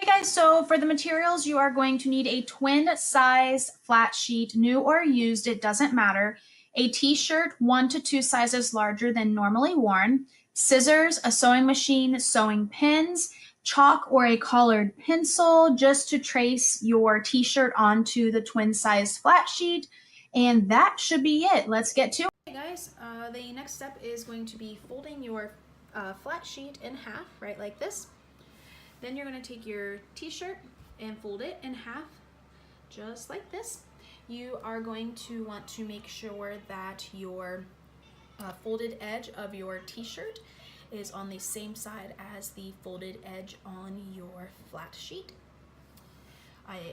Guys, so for the materials, you are going to need a twin size flat sheet, new or used, it doesn't matter, a t-shirt 1 to 2 sizes larger than normally worn, scissors, a sewing machine, sewing pins, chalk or a colored pencil just to trace your t-shirt onto the twin size flat sheet, and that should be it. Let's get to it. Hey guys, the next step is going to be folding your flat sheet in half, right like this. Then you're going to take your t-shirt and fold it in half, just like this. You are going to want to make sure that your folded edge of your t-shirt is on the same side as the folded edge on your flat sheet.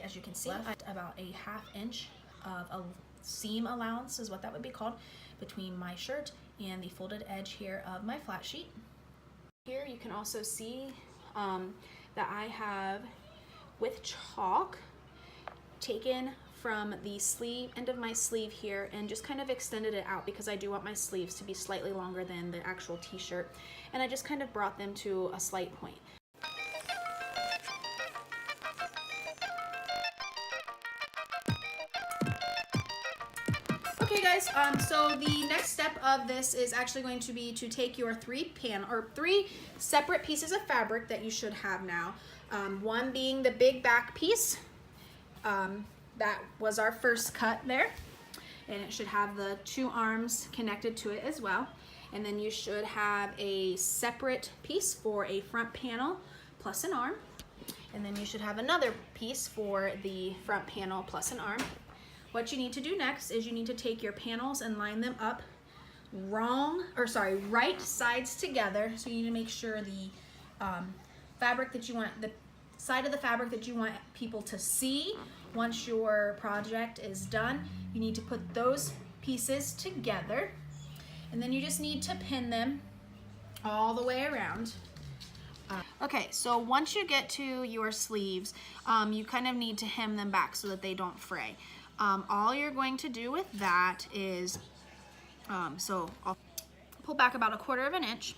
As you can see, left about a ½ inch of a seam allowance is what that would be called between my shirt and the folded edge here of my flat sheet. Here you can also see that I have, with chalk, taken from the sleeve, end of my sleeve here, and just kind of extended it out because I do want my sleeves to be slightly longer than the actual t-shirt, and I just kind of brought them to a slight point. Okay guys, so the next step of this is actually going to be to take your three separate pieces of fabric that you should have now. One being the big back piece, that was our first cut there, and it should have the 2 arms connected to it as well. And then you should have a separate piece for a front panel plus an arm, and then you should have another piece for the front panel plus an arm. What you need to do next is you need to take your panels and line them up right sides together. So you need to make sure the fabric that you want, the side of the fabric that you want people to see once your project is done, you need to put those pieces together, and then you just need to pin them all the way around. Okay, so once you get to your sleeves, you kind of need to hem them back so that they don't fray. All you're going to do with that is, so I'll pull back about 1/4 inch,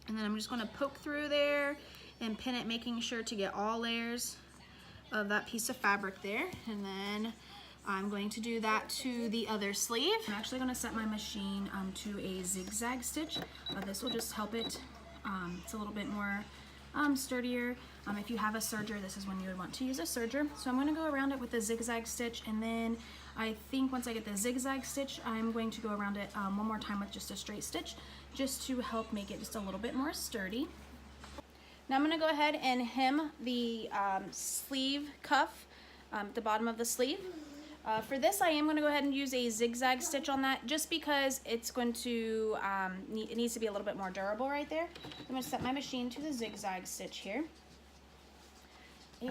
and then I'm just going to poke through there and pin it, making sure to get all layers of that piece of fabric there. And then I'm going to do that to the other sleeve. I'm actually going to set my machine to a zigzag stitch. This will just help it, it's a little bit more sturdier. If you have a serger, this is when you would want to use a serger. So I'm going to go around it with a zigzag stitch, and then I think once I get the zigzag stitch, I'm going to go around it one more time with just a straight stitch, just to help make it just a little bit more sturdy. Now I'm going to go ahead and hem the sleeve cuff, the bottom of the sleeve. For this, I am going to go ahead and use a zigzag stitch on that, just because it's going to, it needs to be a little bit more durable right there. I'm going to set my machine to the zigzag stitch here.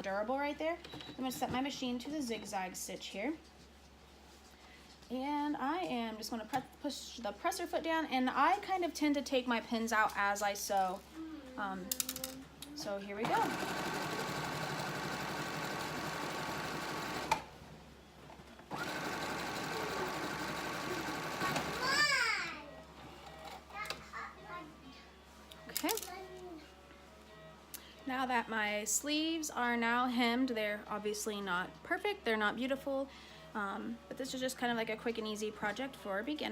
Durable right there. I'm going to set my machine to the zigzag stitch here. And I am just going to push the presser foot down, and I kind of tend to take my pins out as I sew. So here we go. Okay. Now that my sleeves are now hemmed, they're obviously not perfect, they're not beautiful, but this is just kind of like a quick and easy project for a beginner.